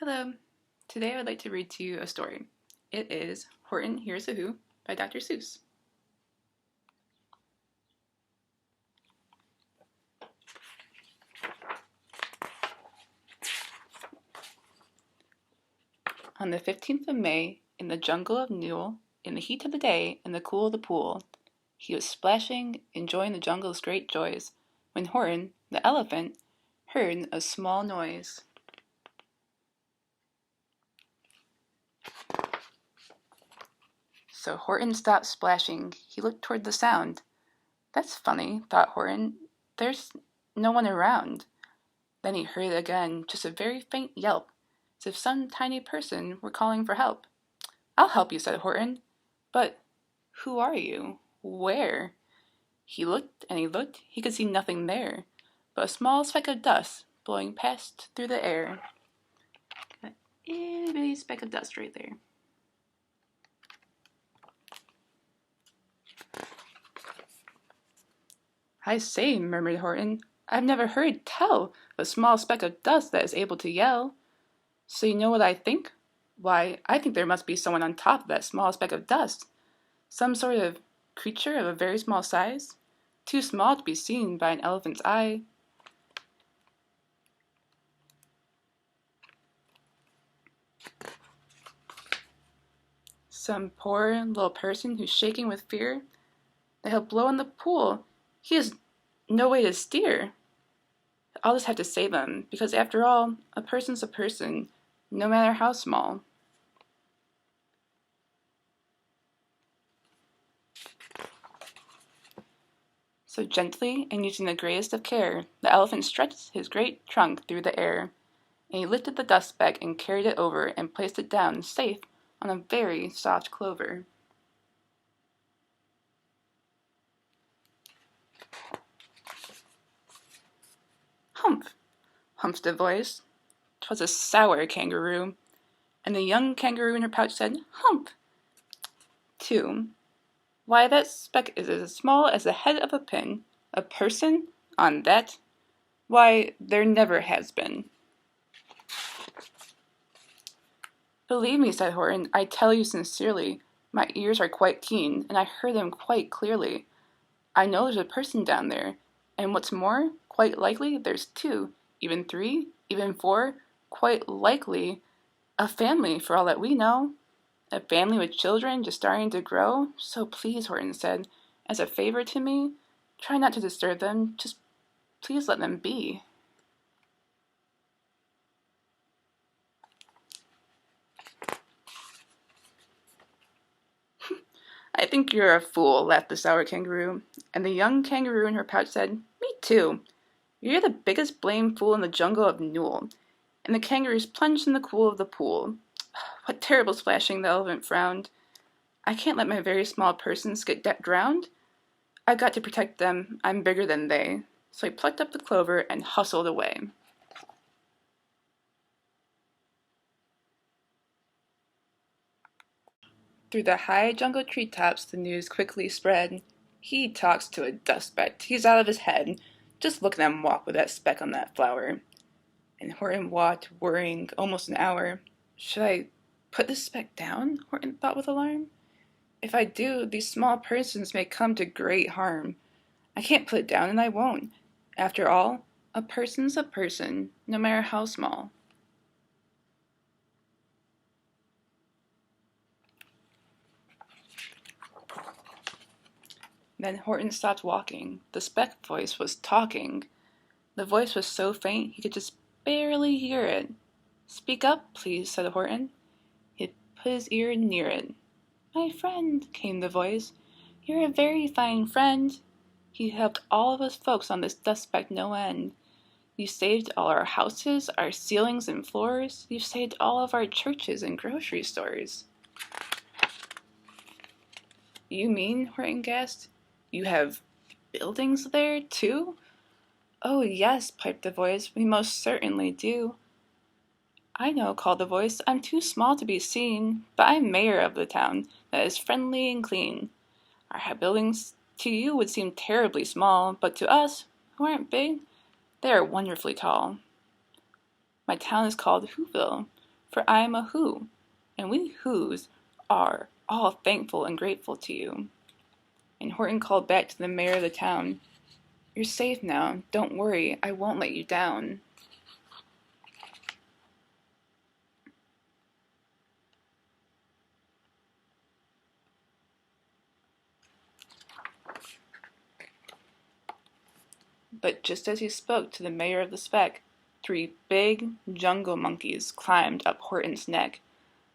Hello. Today I would like to read to you a story. It is Horton Hears a Who by Dr. Seuss. On the 15th of May, in the jungle of Newell, in the heat of the day, in the cool of the pool, he was splashing, enjoying the jungle's great joys, when Horton, the elephant, heard a small noise. So Horton stopped splashing. He looked toward the sound. That's funny, thought Horton. There's no one around. Then he heard again just a very faint yelp, as if some tiny person were calling for help. I'll help you, said Horton. But who are you? Where? He looked and he looked. He could see nothing there, but a small speck of dust blowing past through the air. A itty bitty speck of dust right there. I say, murmured Horton, I've never heard tell of a small speck of dust that is able to yell. So you know what I think? Why, I think there must be someone on top of that small speck of dust. Some sort of creature of a very small size, too small to be seen by an elephant's eye. Some poor little person who's shaking with fear that he'll blow in the pool. He has no way to steer. I'll just have to save him, because after all, a person's a person, no matter how small. So gently, and using the greatest of care, the elephant stretched his great trunk through the air, and he lifted the dust speck and carried it over and placed it down safe on a very soft clover. Humph! Humphed a voice. 'Twas a sour kangaroo, and the young kangaroo in her pouch said, Humph! Too. Why, that speck is as small as the head of a pin. A person? On that? Why, there never has been. Believe me, said Horton, I tell you sincerely. My ears are quite keen, and I heard them quite clearly. I know there's a person down there, and what's more, quite likely there's two, even three, even four, quite likely a family for all that we know. A family with children just starting to grow. So please, Horton said, as a favor to me, try not to disturb them. Just please let them be. I think you're a fool, laughed the sour kangaroo. And the young kangaroo in her pouch said, Me too. You're the biggest blamed fool in the jungle of Newell. And the kangaroos plunged in the cool of the pool. What terrible splashing, the elephant frowned. I can't let my very small persons get drowned. I've got to protect them. I'm bigger than they. So he plucked up the clover and hustled away. Through the high jungle treetops the news quickly spread. He talks to a dust speck. He's out of his head. Just look at him walk with that speck on that flower. And Horton walked, worrying, almost an hour. Should I put this speck down? Horton thought with alarm. If I do, these small persons may come to great harm. I can't put it down, and I won't. After all, a person's a person, no matter how small. Then Horton stopped walking. The speck voice was talking. The voice was so faint he could just barely hear it. Speak up, please, said Horton. He put his ear near it. My friend, came the voice. You're a very fine friend. You helped all of us folks on this dust speck no end. You saved all our houses, our ceilings and floors. You've saved all of our churches and grocery stores. You mean, Horton gasped, you have buildings there, too? Oh, yes, piped the voice, we most certainly do. I know, called the voice, I'm too small to be seen, but I'm mayor of the town that is friendly and clean. Our buildings to you would seem terribly small, but to us, who aren't big, they are wonderfully tall. My town is called Whoville. for I am a Who, and we Whos are all thankful and grateful to you." And Horton called back to the mayor of the town, "You're safe now. Don't worry, I won't let you down." But just as he spoke to the mayor of the speck, 3 big jungle monkeys climbed up Horton's neck.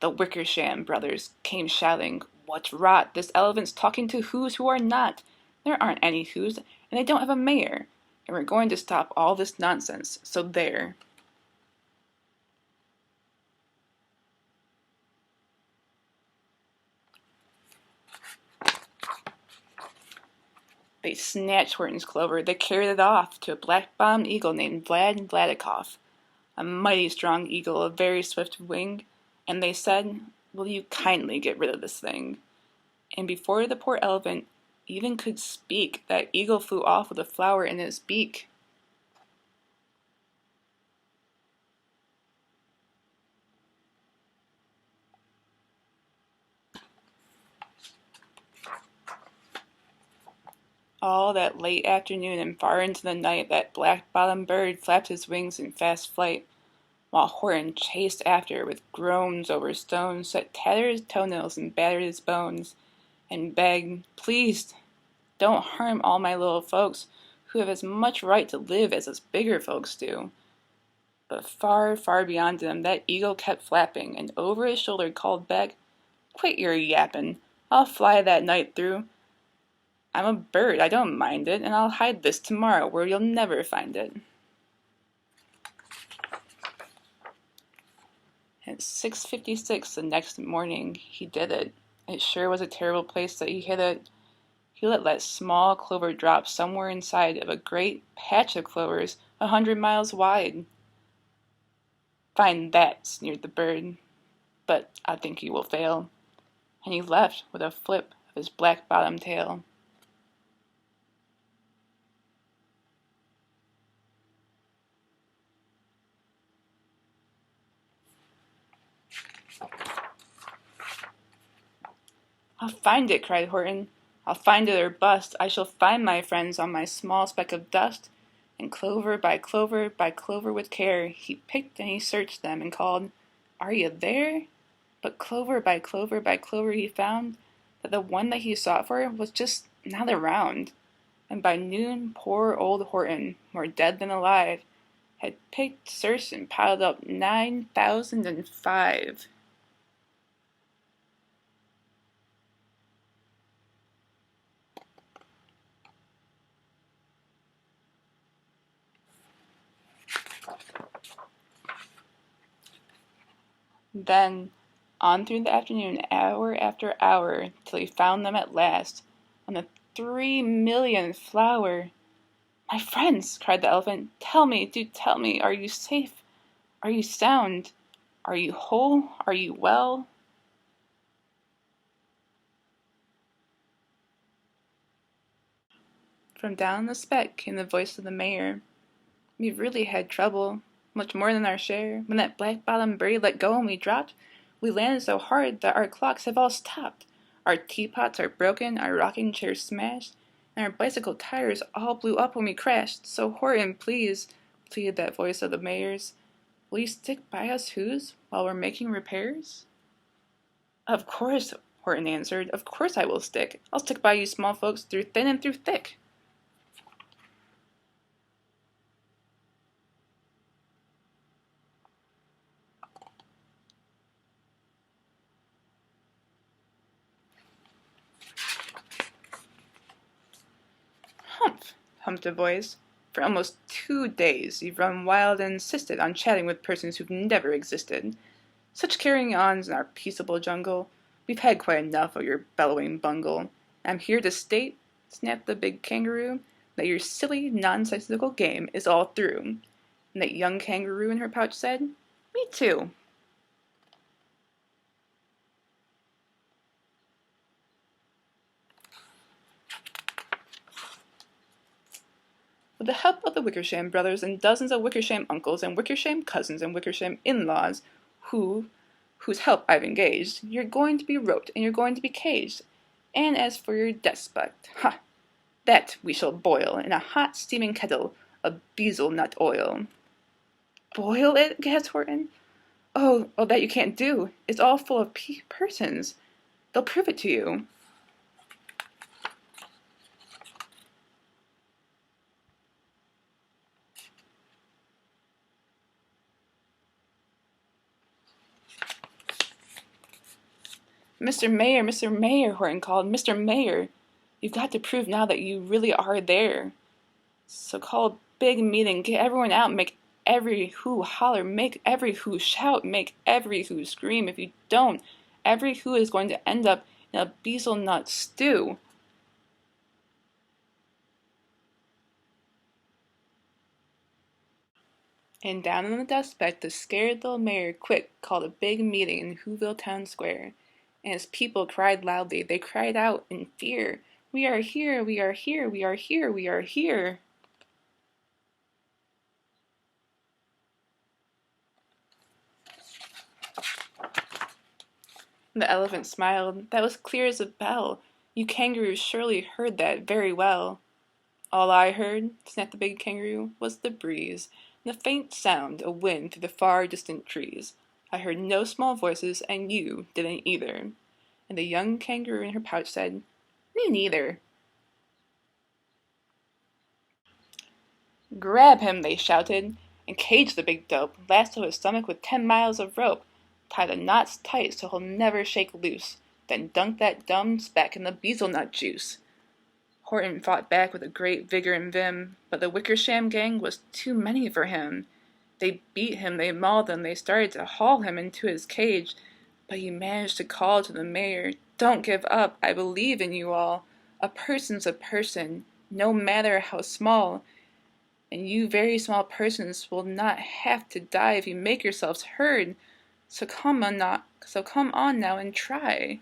The Wickersham brothers came shouting, "What's rot? This elephant's talking to Whos who are not. There aren't any Whos, and they don't have a mayor. And we're going to stop all this nonsense, so there." They snatched Horton's clover. They carried it off to a black-bottomed eagle named Vlad Vladikoff, a mighty strong eagle of very swift wing, and they said, "Will you kindly get rid of this thing?" And before the poor elephant even could speak, that eagle flew off with a flower in its beak. All that late afternoon and far into the night, that black-bottomed bird flapped his wings in fast flight, while Horton chased after with groans over stones that tattered his toenails and battered his bones, and begged, "Please, don't harm all my little folks, who have as much right to live as us bigger folks do." But far, far beyond him, that eagle kept flapping, and over his shoulder called back, "Quit your yappin'. I'll fly that night through. I'm a bird, I don't mind it, and I'll hide this tomorrow where you'll never find it." At 6:56 the next morning, he did it. It sure was a terrible place that he hid it. He let that small clover drop somewhere inside of a great patch of clovers 100 miles wide. "Find that," sneered the bird, "but I think you will fail." And he left with a flip of his black-bottomed tail. "I'll find it," cried Horton. "I'll find it or bust. I shall find my friends on my small speck of dust." And clover by clover by clover with care, he picked and he searched them and called, "Are you there?" But clover by clover by clover he found that the one that he sought for was just not around. And by noon poor old Horton, more dead than alive, had picked, searched, and piled up 9,005. Then, on through the afternoon, hour after hour, till he found them at last, on the 3,000,000th flower. "My friends," cried the elephant, "tell me, do tell me, are you safe? Are you sound? Are you whole? Are you well?" From down the speck came the voice of the mayor. "We've really had trouble, much more than our share. When that black-bottomed bird let go and we dropped, we landed so hard that our clocks have all stopped. Our teapots are broken, our rocking chairs smashed, and our bicycle tires all blew up when we crashed. So Horton, please," pleaded that voice of the mayor's, "will you stick by us Whos while we're making repairs?" "Of course," Horton answered, "of course I will stick. I'll stick by you small folks through thin and through thick." "Humph!" humped a voice. "For almost 2 days you've run wild and insisted on chatting with persons who've never existed. Such carrying-ons in our peaceable jungle. We've had quite enough of your bellowing bungle. And I'm here to state," snapped the big kangaroo, "that your silly, nonsensical game is all through." And that young kangaroo in her pouch said, "Me too." With the help of the Wickersham brothers and dozens of Wickersham uncles and Wickersham cousins and Wickersham in-laws, whose help I've engaged, you're going to be roped and you're going to be caged. And as for your despot, ha, that we shall boil in a hot steaming kettle of bezel nut oil. Boil it? gasped Horton. Oh, that you can't do. It's all full of persons. They'll prove it to you. Mr. Mayor, Horton called. Mr. Mayor, you've got to prove now that you really are there. So call a big meeting, get everyone out, make every who holler, make every who shout, make every who scream. If you don't, every who is going to end up in a bezel nut stew. And down in the dust speck, the scared little mayor quick called a big meeting in Whoville Town Square. And his people cried loudly. They cried out in fear, "We are here, we are here, we are here, we are here." The elephant smiled. That was clear as a bell. You kangaroos surely heard that very well. All I heard, snapped the big kangaroo, was the breeze, and the faint sound of wind through the far distant trees. I heard no small voices, and you didn't either. And the young kangaroo in her pouch said, "Me neither." "Grab him," they shouted, "and cage the big dope, lasso his stomach with 10 miles of rope, tie the knots tight so he'll never shake loose, then dunk that dumb speck in the bezel nut juice." Horton fought back with a great vigor and vim, but the Wickersham gang was too many for him. They beat him, they mauled him, they started to haul him into his cage, but he managed to call to the mayor, "Don't give up, I believe in you all. A person's a person, no matter how small, and you very small persons will not have to die if you make yourselves heard. So come on now and try."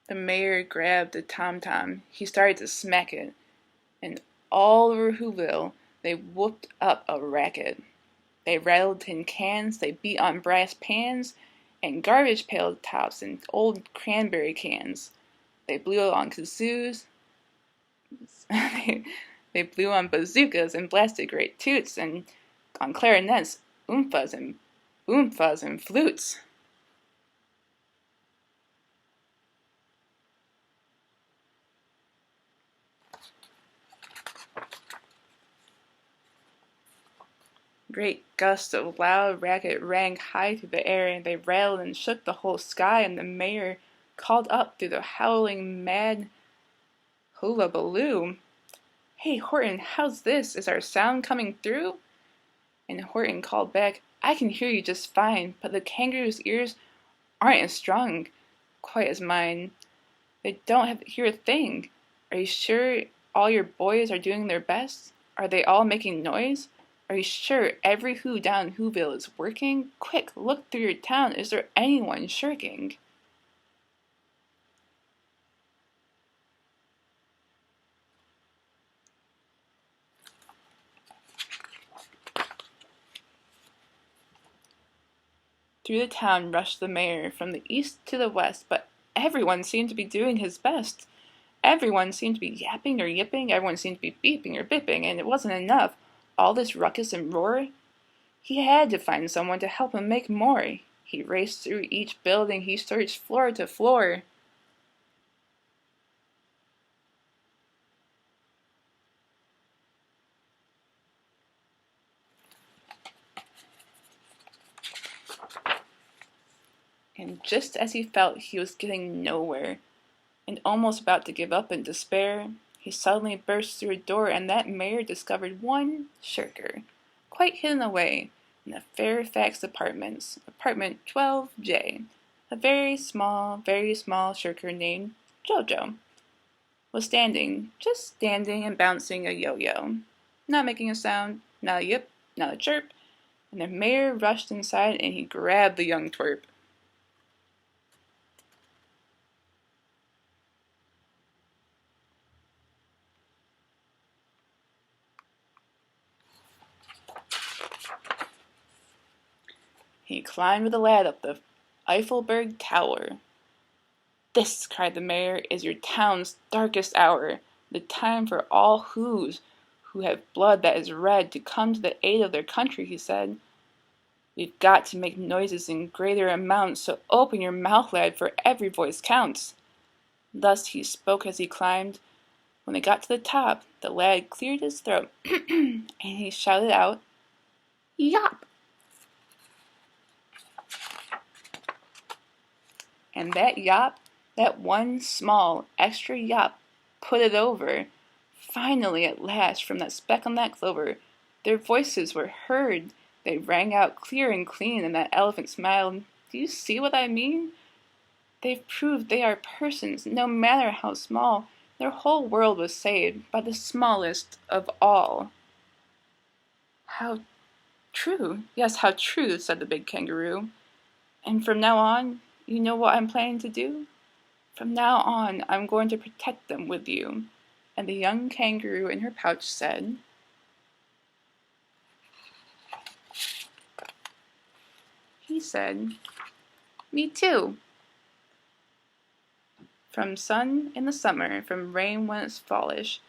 The mayor grabbed a tom-tom. He started to smack it, and all over Whoville they whooped up a racket. They rattled tin cans, they beat on brass pans, and garbage pail tops and old cranberry cans. They blew on kazoos, they blew on bazookas and blasted great toots, and on clarinets, oomphas and flutes. Great gusts of loud racket rang high through the air, and they rattled and shook the whole sky, and the mayor called up through the howling mad hullabaloo, "Hey, Horton, how's this? Is our sound coming through?" And Horton called back, "I can hear you just fine, but the kangaroo's ears aren't as strong quite as mine. They don't hear a thing. Are you sure all your boys are doing their best? Are they all making noise? Are you sure every who down in Whoville is working? Quick, look through your town. Is there anyone shirking?" Through the town rushed the mayor, from the east to the west, but everyone seemed to be doing his best. Everyone seemed to be yapping or yipping, everyone seemed to be beeping or bipping, and it wasn't enough. All this ruckus and roar. He had to find someone to help him make more. He raced through each building, he searched floor to floor. And just as he felt he was getting nowhere, and almost about to give up in despair, he suddenly burst through a door, and that mayor discovered one shirker, quite hidden away in the Fairfax Apartments, apartment 12J. A very small shirker named Jojo was standing, just standing and bouncing a yo-yo, not making a sound, not a yip, not a chirp, and the mayor rushed inside and he grabbed the young twerp. He climbed with the lad up the Eiffelberg Tower. "This," cried the mayor, "is your town's darkest hour, the time for all who have blood that is red, to come to the aid of their country," he said. "We've got to make noises in greater amounts, so open your mouth, lad, for every voice counts." Thus he spoke as he climbed. When they got to the top, the lad cleared his throat, and he shouted out, "Yop!" And that yop, that one small, extra yop, put it over. Finally, at last, from that speck on that clover, their voices were heard. They rang out clear and clean, and that elephant smiled. "Do you see what I mean? They've proved they are persons, no matter how small. Their whole world was saved by the smallest of all." "How true! Yes, how true!" said the big kangaroo. "And from now on, you know what I'm planning to do? From now on, I'm going to protect them with you." And the young kangaroo in her pouch said, "Me too. From sun in the summer, from rain when it's fallish,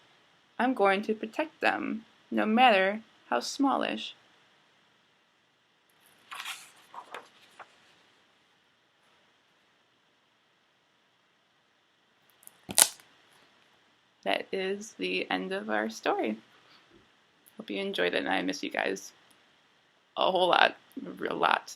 I'm going to protect them, no matter how smallish." That is the end of our story. Hope you enjoyed it, and I miss you guys a whole lot, a real lot.